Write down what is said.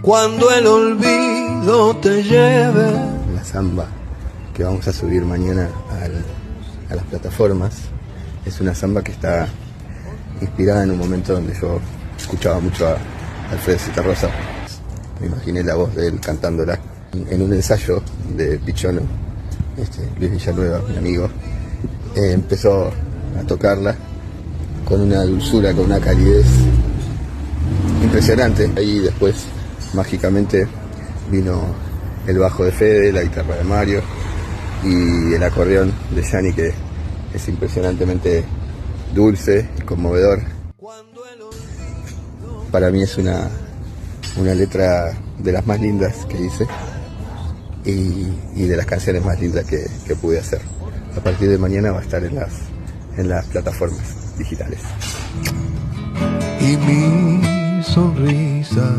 cuando el olvido te lleve. La samba que vamos a subir mañana a las plataformas es una samba que está inspirada en un momento donde yo escuchaba mucho a Alfredo Zitarrosa. Me imaginé la voz de él cantándola en un ensayo de Pichono. Luis Villanueva, mi amigo, empezó a tocarla con una dulzura, con una calidez impresionante. Ahí después, mágicamente, vino el bajo de Fede, la guitarra de Mario y el acordeón de Yanni, que es impresionantemente dulce y conmovedor. Para mí es una letra de las más lindas que hice y de las canciones más lindas que pude hacer. A partir de mañana va a estar en las plataformas digitales. Y mi sonrisa